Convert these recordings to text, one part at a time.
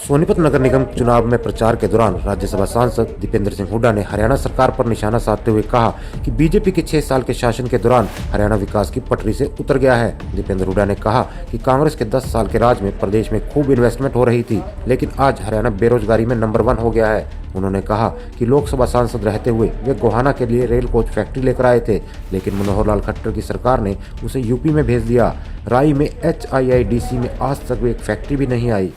सोनीपत नगर निगम चुनाव में प्रचार के दौरान राज्यसभा सांसद दीपेंद्र सिंह हुड्डा ने हरियाणा सरकार पर निशाना साधते हुए कहा कि बीजेपी के 6 साल के शासन के दौरान हरियाणा विकास की पटरी से उतर गया है। दीपेंद्र हुड्डा ने कहा कि कांग्रेस के 10 साल के राज में प्रदेश में खूब इन्वेस्टमेंट हो रही थी, लेकिन आज हरियाणा बेरोजगारी में नंबर 1 हो गया है। उन्होंने कहा कि लोकसभा सांसद रहते हुए वे गोहाना के लिए रेल कोच फैक्ट्री लेकर आए थे, लेकिन मनोहर लाल खट्टर की सरकार ने उसे यूपी में भेज दिया। राई में HIIDC में आज तक एक फैक्ट्री भी नहीं आई।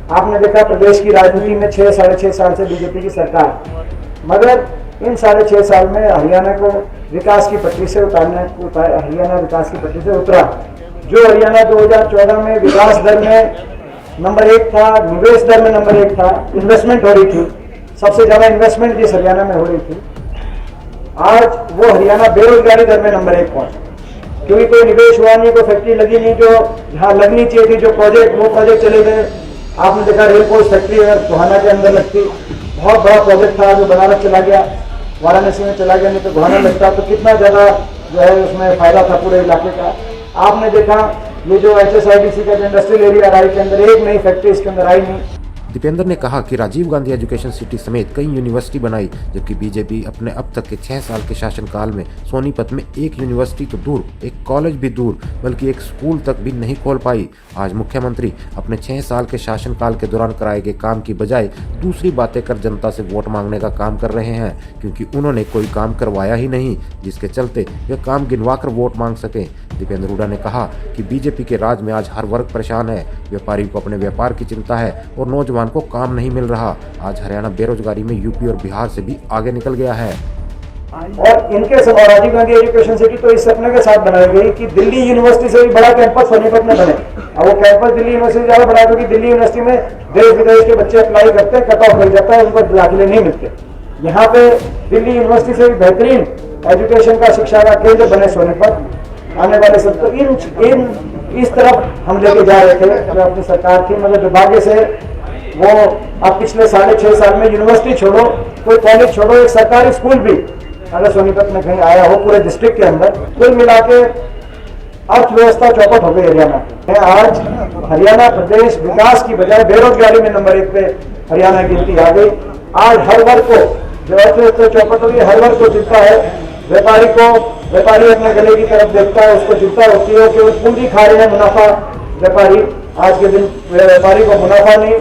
आपने देखा प्रदेश की राजनीति में 6-6.5 साल से बीजेपी की सरकार, मगर इन 6.5 साल में हरियाणा को विकास की पटरी से हरियाणा विकास की पटरी से उतरा। जो हरियाणा 2014 में विकास दर में नंबर 1 था, निवेश दर में नंबर 1 था, इन्वेस्टमेंट हो रही थी, सबसे ज्यादा इन्वेस्टमेंट जिस हरियाणा में हो रही थी, आज वो हरियाणा बेरोजगारी दर में नंबर 1 पहुंचा, क्योंकि कोई निवेश हुआ नहीं, कोई फैक्ट्री लगी नहीं, जो जहाँ लगनी चाहिए थी, जो प्रोजेक्ट, वो प्रोजेक्ट चले गए। आपने देखा रेल कोच फैक्ट्री अगर गोहाना के अंदर लगती, बहुत बड़ा प्रोजेक्ट था, जो बनारस चला गया, वाराणसी में चला गया, नहीं तो गोहाना लगता तो कितना ज्यादा जो है उसमें फायदा था पूरे इलाके का। आपने देखा ये जो HSIDC का इंडस्ट्रियल एरिया राई के अंदर एक नई फैक्ट्री इसके अंदर आई नहीं। दीपेंद्र ने कहा कि राजीव गांधी एजुकेशन सिटी समेत कई यूनिवर्सिटी बनाई, जबकि बीजेपी अपने अब तक के 6 साल के शासनकाल में सोनीपत में एक यूनिवर्सिटी तो दूर, एक कॉलेज भी दूर, बल्कि एक स्कूल तक भी नहीं खोल पाई। आज मुख्यमंत्री अपने 6 साल के शासनकाल के दौरान कराए गए काम की बजाय दूसरी बातें कर जनता से वोट मांगने का काम कर रहे हैं, क्योंकि उन्होंने कोई काम करवाया ही नहीं, जिसके चलते वे काम गिनवा कर वोट मांग सके। दीपेंद्र हुड्डा ने कहा कि बीजेपी के राज में आज हर वर्ग परेशान है, व्यापारी को अपने व्यापार की चिंता है और नौजवान को काम नहीं मिल रहा। आज हरियाणा बेरोजगारी में यूपी और बिहार से भी आगे निकल गया है। और इनके राजीव गांधी एजुकेशन सिटी तो इस सपने के साथ बनाई गई कि दिल्ली यूनिवर्सिटी से भी बड़ा कैंपस सोनीपत में बने। अब वो कैंपस दिल्ली यूनिवर्सिटी ज्यादा बड़ा, क्योंकि दिल्ली यूनिवर्सिटी में देश विदेश के बच्चे अप्लाई करते हैं, कट ऑफ मिल जाता है, उनको दाखिले नहीं मिलते। यहाँ पे दिल्ली यूनिवर्सिटी से भी बेहतरीन एजुकेशन का शिक्षा का केंद्र बने सोनीपत आने वाले सब। तो इन इस तरफ हम लेके जा रहे थे जो अपनी सरकार थी, मगर दुर्भाग्य से वो अब पिछले 6.5 साल में यूनिवर्सिटी छोड़ो, कोई कॉलेज छोड़ो, एक सरकारी स्कूल भी अगर सोनीपत में कहीं आया हो पूरे डिस्ट्रिक्ट के अंदर, कुल मिला के अर्थव्यवस्था चौपट हो गई हरियाणा की। आज हरियाणा प्रदेश विकास की बजाय बेरोजगारी में नंबर 1 पे हरियाणा गिनती आ गई। आज हर वर्ग को जो अर्थव्यवस्था चौपट हो गई, हर वर्ग को चिंता है। व्यापारी अपने गले की तरफ देखता है, उसको चिंता होती है कि वो पूंजी खा रहे हैं, मुनाफा। व्यापारी आज के दिन व्यापारी को मुनाफा नहीं,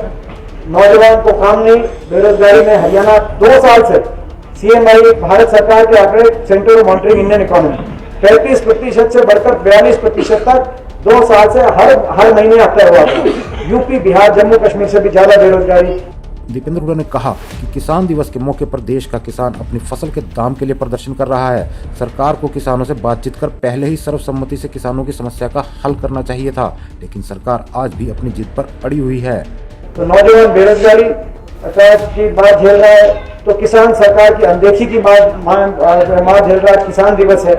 नौजवान को काम नहीं, बेरोजगारी में हरियाणा 2 साल से CMI भारत सरकार के आंकड़े, centre of monitoring Indian economy, 33% से बढ़कर 42% तक 2 साल से हर महीने आता हुआ। यूपी, बिहार, जम्मू कश्मीर से भी ज्यादा बेरोजगारी। दीपेंद्र हुड्डा ने कहा कि किसान दिवस के मौके पर देश का किसान अपनी फसल के दाम के लिए प्रदर्शन कर रहा है। सरकार को किसानों से बातचीत कर पहले ही सर्वसम्मति से किसानों की समस्या का हल करना चाहिए था, लेकिन सरकार आज भी अपनी जिद पर अड़ी हुई है। तो नौजवान बेरोजगारी की बात झेल रहा है, तो किसान सरकार की अनदेखी की मार झेल रहा है। किसान दिवस है,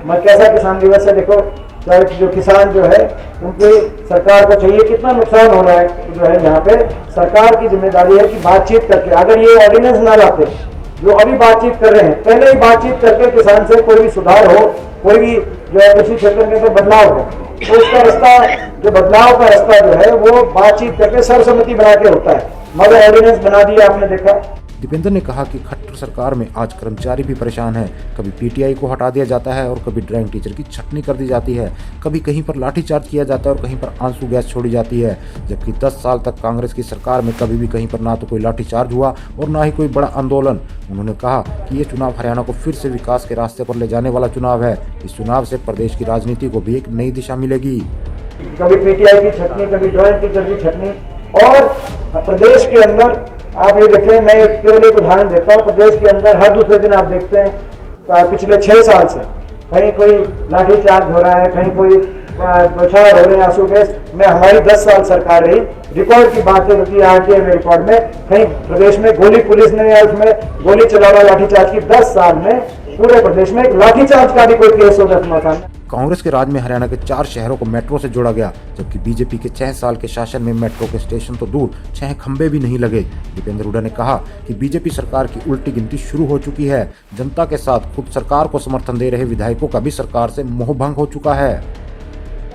कैसा किसान दिवस है? देखो जो किसान जो है उनकी सरकार को चाहिए, कितना नुकसान हो रहा है जो है, यहाँ पे सरकार की जिम्मेदारी है कि बातचीत करके, अगर ये ऑर्डिनेंस ना लाते जो अभी बातचीत कर रहे हैं, पहले ही बातचीत करके किसान से कोई भी सुधार हो, कोई भी जो है कृषि क्षेत्र में तो बदलाव हो, तो उसका रास्ता, जो बदलाव का रास्ता जो है वो बातचीत करके सर्वसम्मति बना के होता है, मगर ऑर्डिनेंस बना दिया आपने देखा। दीपेंद्र ने कहा कि खट्टर सरकार में आज कर्मचारी भी परेशान है। कभी PTI को हटा दिया जाता है और कभी ड्राइंग टीचर की छटनी कर दी जाती है, कभी कहीं पर लाठीचार्ज किया जाता है और कहीं पर आंसू गैस छोड़ी जाती है, जबकि 10 साल तक कांग्रेस की सरकार में कभी भी कहीं पर ना तो कोई लाठीचार्ज हुआ और ना ही कोई बड़ा आंदोलन। उन्होंने कहा कि ये चुनाव हरियाणा को फिर से विकास के रास्ते पर ले जाने वाला चुनाव है। इस चुनाव से प्रदेश की राजनीति को भी एक नई दिशा मिलेगी। कभी PTI की छटनी, कभी ड्राइंग टीचर की छटनी, और प्रदेश के अंदर आप ये देखें, मैं केवल एक उदाहरण देता हूँ, प्रदेश के अंदर हर दूसरे दिन आप देखते हैं पिछले 6 साल से कहीं कोई लाठीचार्ज हो रहा है, कहीं कोई बौछार हो रहे हैं, आंसू गैस में। हमारी 10 साल सरकार रही, रिकॉर्ड की बातें होती है RTI में, रिकॉर्ड में कहीं प्रदेश में गोली, पुलिस ने या उसमें गोली चलाना, लाठीचार्ज की 10 साल में पूरे प्रदेश में लाठीचार्ज का भी कोई केस हो 10 साल। कांग्रेस के राज में हरियाणा के 4 शहरों को मेट्रो से जोड़ा गया, जबकि बीजेपी के 6 साल के शासन में मेट्रो के स्टेशन तो दूर 6 खंबे भी नहीं लगे। दीपेंद्र हुड्डा ने कहा कि बीजेपी सरकार की उल्टी गिनती शुरू हो चुकी है। जनता के साथ खुद सरकार को समर्थन दे रहे विधायकों का भी सरकार से मोहभंग हो चुका है।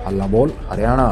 हल्ला बोल हरियाणा।